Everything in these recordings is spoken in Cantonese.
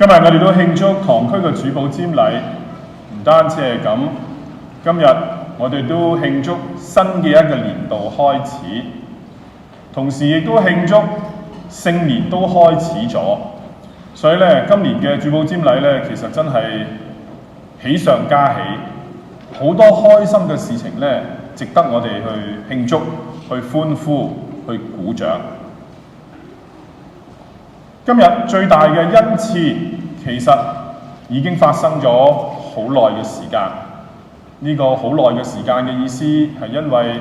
今日我哋都慶祝堂區嘅主保瞻禮，唔單止係咁，今日我哋都慶祝新嘅一個年度開始，同時亦都慶祝聖年都開始咗，所以咧今年嘅主保瞻禮咧，其實真係喜上加喜，好多開心嘅事情咧，值得我哋去慶祝、去歡呼、去鼓掌。今日最大嘅恩賜，其實已經發生咗好耐嘅時間。呢個好耐嘅時間嘅意思係因為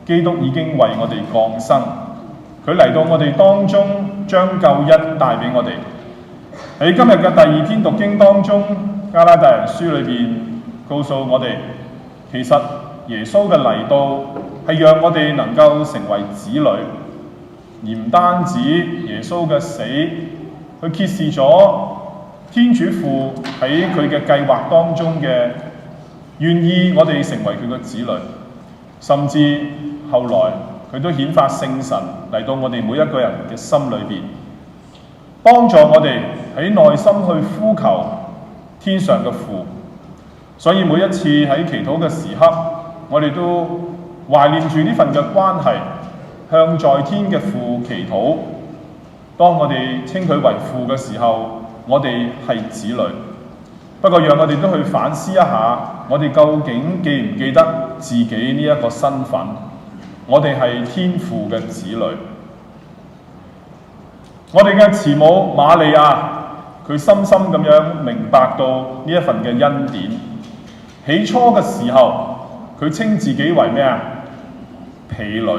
基督已經為我哋降生，佢嚟到我哋當中，將救恩帶俾我哋。喺今日嘅第二篇讀經當中，加拉太人書裏邊告訴我哋，其實耶穌嘅嚟到係讓我哋能夠成為子女。而唔單止耶穌嘅死，佢揭示咗天主父喺佢嘅計劃當中嘅願意我哋成為佢嘅子女，甚至後來佢都顯發聖神嚟到我哋每一個人嘅心裏邊，幫助我哋喺內心去呼求天上嘅父。所以每一次喺祈禱嘅時刻，我哋都懷念住呢份嘅關係，向在天嘅父祈禱。當我哋稱佢為父嘅時候，我哋係子女。不過讓我哋都去反思一下，我哋究竟記唔記得自己呢一個身份？我哋係天父嘅子女。我哋嘅慈母瑪利亞，佢深深咁樣明白到呢一份嘅恩典。起初嘅時候，佢稱自己為咩啊？婢女。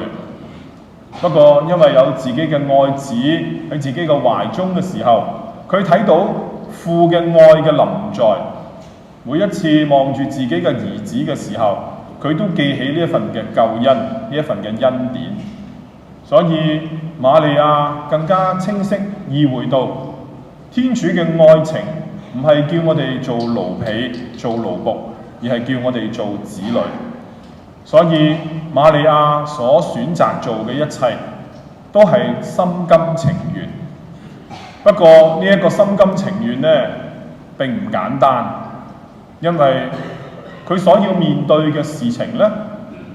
不過因為有自己嘅愛子喺自己嘅懷中嘅時候，佢睇到父嘅愛嘅臨在，每一次望住自己嘅兒子嘅時候，佢都記起呢一份嘅救恩，呢一份嘅恩典。所以瑪利亞更加清晰意會到天主嘅愛情唔係叫我哋做奴婢、做奴僕，而係叫我哋做子女。所以瑪利亞所選擇做嘅一切都係心甘情願。不過呢一個心甘情願呢，並唔簡單，因為佢所要面對嘅事情呢，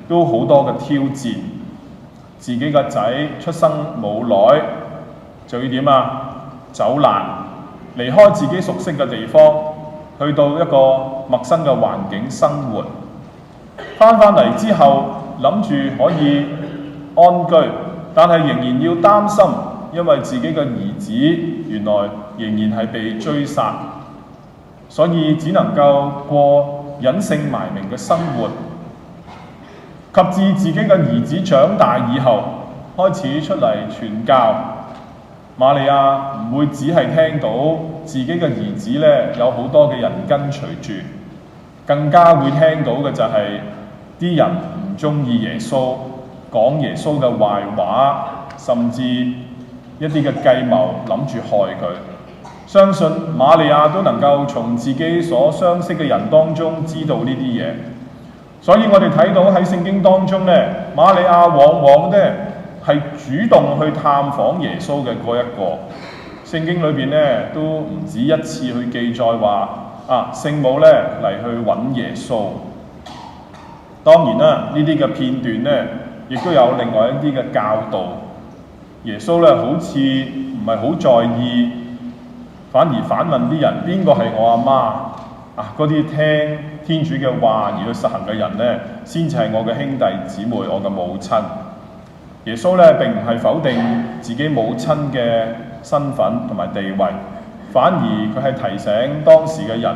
都好多嘅挑戰。自己個仔出生冇耐，就要點啊？走難，離開自己熟悉嘅地方，去到一個陌生嘅環境生活。翻嚟之後，諗住可以安居，但係仍然要擔心，因為自己嘅兒子原來仍然係被追殺，所以只能夠過隱姓埋名嘅生活。及至自己嘅兒子長大以後，開始出嚟傳教，瑪利亞唔會只係聽到自己嘅兒子咧有好多嘅人跟隨住，更加會聽到嘅就係啲人唔中意耶穌，講耶穌嘅壞話，甚至一啲嘅計謀諗住害佢。相信瑪利亞都能夠從自己所相識嘅人當中知道呢啲嘢。所以我哋睇到喺聖經當中咧，瑪利亞往往咧係主動去探訪耶穌嘅嗰一個。聖經裏邊咧都唔止一次去記載話聖母咧嚟去揾耶穌。當然啦，呢啲嘅片段咧，亦都有另外一啲嘅教導。耶穌咧好似唔係好在意，反而反問啲人：邊個係我阿媽？嗰啲聽天主嘅話而去實行嘅人咧，先至係我嘅兄弟姊妹，我嘅母親。耶穌咧並唔係否定自己母親嘅身份同埋地位，反而佢係提醒當時嘅人，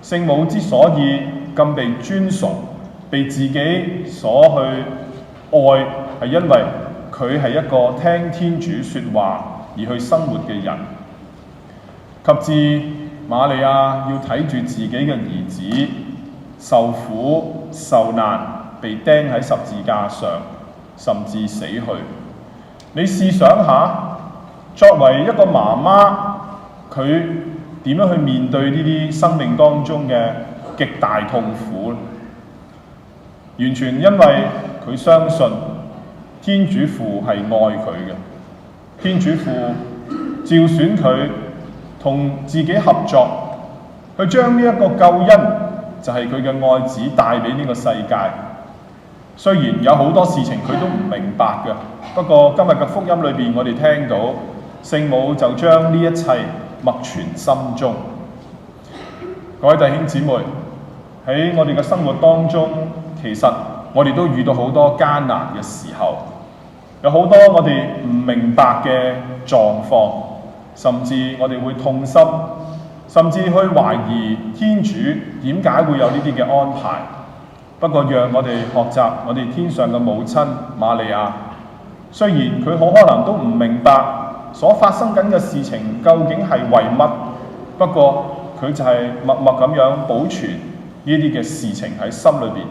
聖母之所以咁被尊崇，被自己所去愛，係因為佢係一個聽天主說話而去生活嘅人。及至瑪利亞要睇住自己嘅兒子受苦受難，被釘喺十字架上，甚至死去。你試想下，作為一個媽媽，佢點樣去面對呢啲生命當中嘅極大痛苦？完全因為佢相信天主父係愛佢嘅，天主父召選佢同自己合作，去將呢一個救恩就係佢嘅愛子帶俾呢個世界。雖然有好多事情佢都唔明白嘅，不過今日嘅福音裏邊，我哋聽到聖母就將呢一切默存心中。各位弟兄姊妹，喺我哋嘅生活當中，其實我哋都遇到好多艱難嘅時候，有好多我哋唔明白嘅狀況，甚至我哋會痛心，甚至去懷疑天主點解會有呢啲嘅安排。不過讓我哋學習我哋天上嘅母親瑪利亞，雖然佢好可能都唔明白所發生緊嘅事情究竟係為乜，不過佢就係默默咁樣保存呢啲嘅事情喺心裏邊，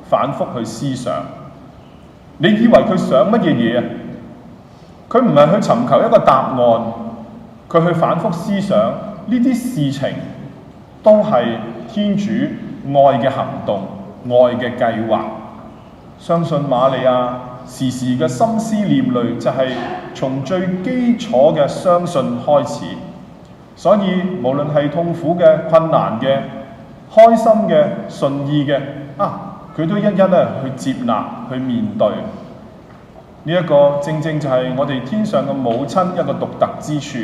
反覆去思想。你以為佢想乜嘢嘢啊？佢唔係去尋求一個答案，佢去反覆思想呢啲事情都係天主愛嘅行動，愛嘅計劃。相信瑪利亞時時嘅心思念慮就係從最基礎嘅相信開始，所以無論係痛苦嘅、困難嘅、開心嘅、順意嘅，佢都一一咧去接納、去面對。呢一個正正就係我哋天上嘅母親一個獨特之處，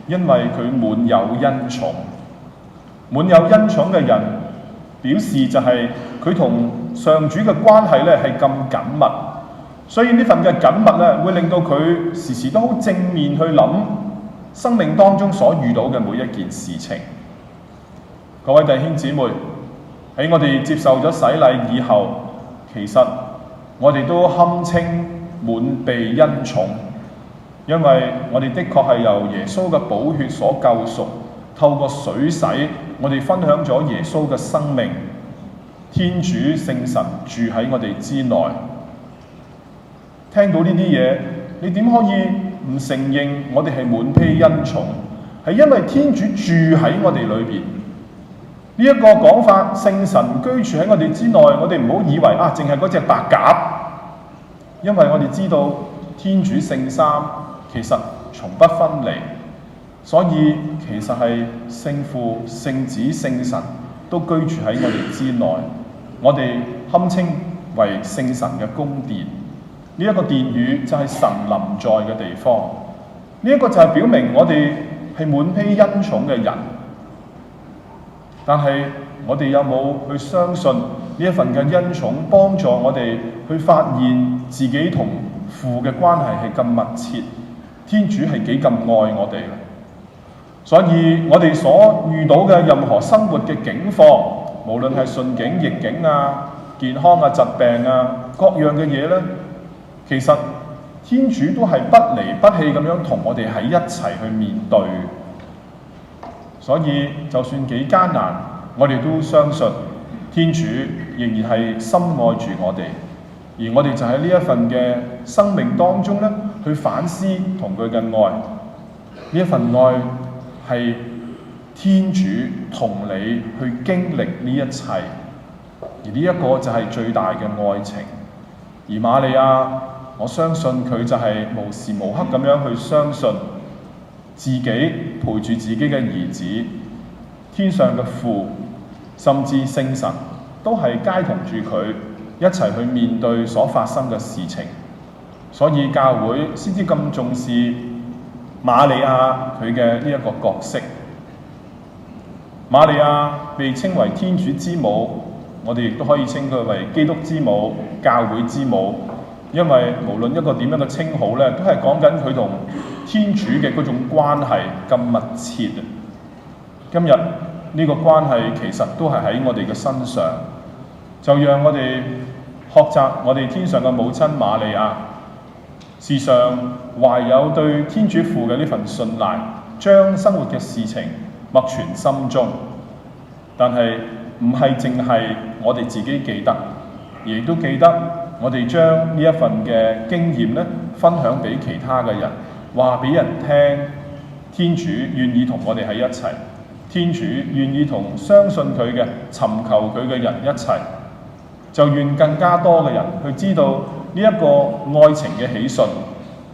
因為佢滿有恩寵。滿有恩寵嘅人，表示就係佢同上主嘅關係咧係咁緊密，所以呢份嘅緊密咧會令到佢時時都好正面去諗生命當中所遇到嘅每一件事情。各位弟兄姊妹，喺我哋接受咗洗禮以後，其實我哋都堪稱滿被恩寵，因為我哋的確係由耶穌嘅寶血所救贖，透過水洗，我哋分享咗耶穌嘅生命，天主聖神住喺我哋之內。聽到呢啲嘢，你點可以唔承認我哋係滿披恩寵？係因為天主住喺我哋裏邊。呢一個講法，聖神居住喺我哋之內，我哋唔好以為淨係嗰隻白鴿，因為我哋知道天主聖三其實從不分離，所以其實係聖父、聖子、聖神都居住喺我哋之內。我哋堪稱為聖神嘅宮殿，呢一個殿宇就係神臨在嘅地方。呢一個就係表明我哋係滿披恩寵嘅人。但係我哋有冇去相信呢一份嘅恩寵，幫助我哋去發現自己同父嘅關係係咁密切，天主係幾咁愛我哋？所以我哋所遇到嘅任何生活嘅境況，無論係順境逆境健康疾病各樣嘅嘢咧，其實天主都係不離不棄咁樣同我哋喺一齊去面對。所以就算幾艱難，我哋都相信天主仍然係深愛住我哋，而我哋就喺呢一份嘅生命當中咧，去反思同佢嘅愛。呢一份愛係天主同你去經歷呢一切，而呢一個就係最大嘅愛情。而瑪利亞，我相信佢就係無時無刻咁樣去相信自己陪住自己嘅兒子，天上嘅父甚至聖神都係偕同住佢一齊去面對所發生嘅事情。所以教會先至咁重視瑪利亞佢嘅呢一個角色。瑪利亞被稱為天主之母，我哋亦都可以稱佢為基督之母、教會之母，因為無論一個點樣嘅稱號咧，都係講緊佢同天主嘅嗰種關係咁密切。今日呢個關係其實都係喺我哋嘅身上，就讓我哋學習我哋天上嘅母親瑪利亞，時常懷有對天主父嘅呢份信賴，將生活嘅事情默存心中。但係唔係淨係我哋自己記得，亦都記得我哋將呢一份嘅經驗咧分享俾其他嘅人，話俾人聽，天主願意同我哋喺一齊，天主願意同相信佢嘅、尋求佢嘅人一齊，就願更加多嘅人去知道呢一個愛情嘅喜訊，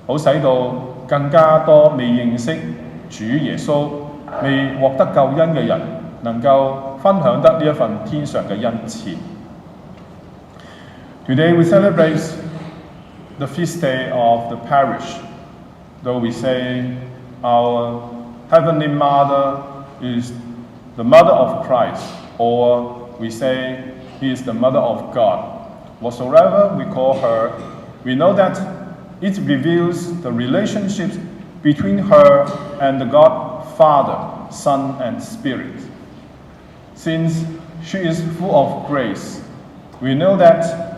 好使到更加多未認識主耶穌未獲得救恩嘅人能夠分享得呢一份天上嘅恩賜。Today we celebrate the feast day of the parish, though we say our Heavenly Mother is the Mother of Christ, or we say He is the Mother of God. Whatsoever we call her, we know that it reveals the relationships between her and the God Father, Son, and Spirit. Since she is full of grace, we know that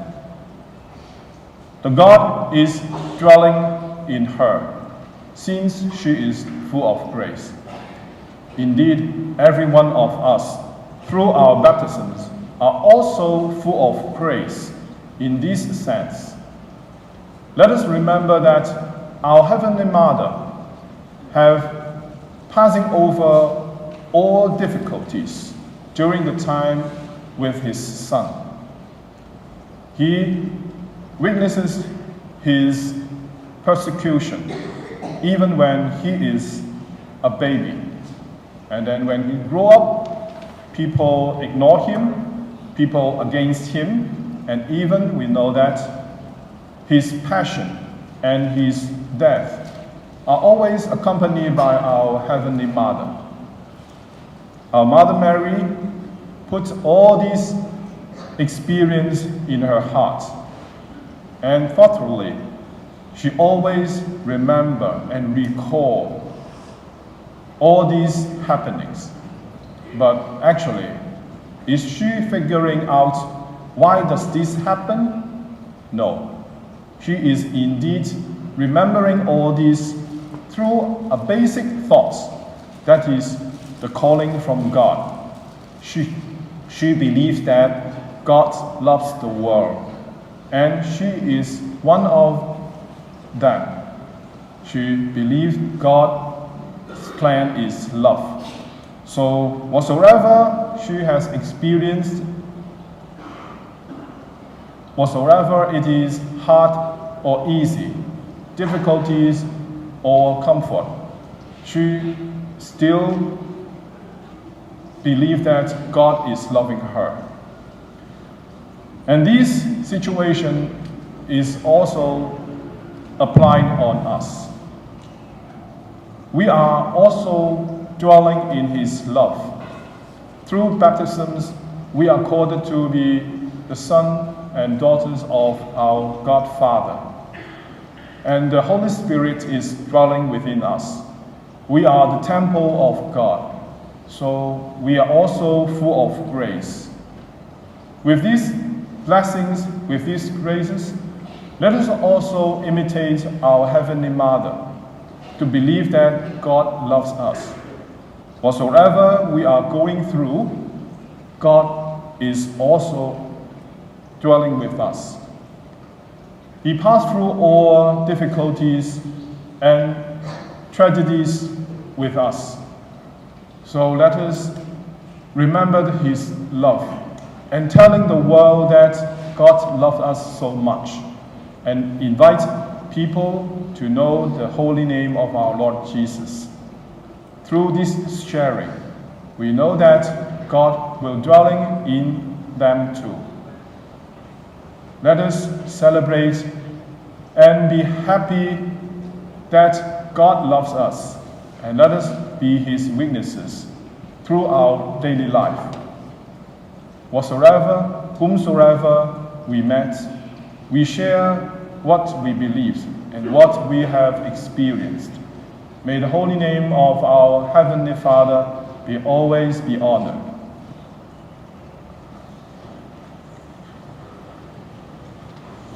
the God is dwelling in her, since she is full of grace. Indeed, every one of us, through our baptisms, are also full of grace in this sense. Let us remember that our Heavenly Mother have passing over all difficulties during the time with His Son. He witnesses His persecution even when He is a baby. And then when He grew up, people ignored Him, people against Him, and even we know that His passion and His death are always accompanied by our Heavenly Mother. Our Mother Mary puts all these experience in her heart, and thoughtfully, she always remember and recall all these happenings. But actually, is she figuring out why does this happen? No. She is indeed remembering all this through a basic thought, that is the calling from God. She believes that God loves the world, and she is one of them. She believes God's plan is love. So whatsoever she has experienced, whatsoever it is hard or easy, difficulties or comfort, she still believes that God is loving her. And this situation is also applied on us. We are also dwelling in His love. Through baptisms, we are called to be the sons and daughters of our God Father. And the Holy Spirit is dwelling within us. We are the temple of God, so we are also full of grace. With these blessings, with these graces, let us also imitate our Heavenly Mother, to believe that God loves us. Whatsoever we are going through, God is also dwelling with us. He passed through all difficulties and tragedies with us. So let us remember His love and telling the world that God loved us so much, and invite people to know the holy name of our Lord Jesus. Through this sharing, we know that God will dwelling in them too. Let us celebrate and be happy that God loves us, and let us be His witnesses through our daily life. Whatsoever, whomsoever we met, we share what we believe and what we have experienced. May the holy name of our Heavenly Father be always be honored.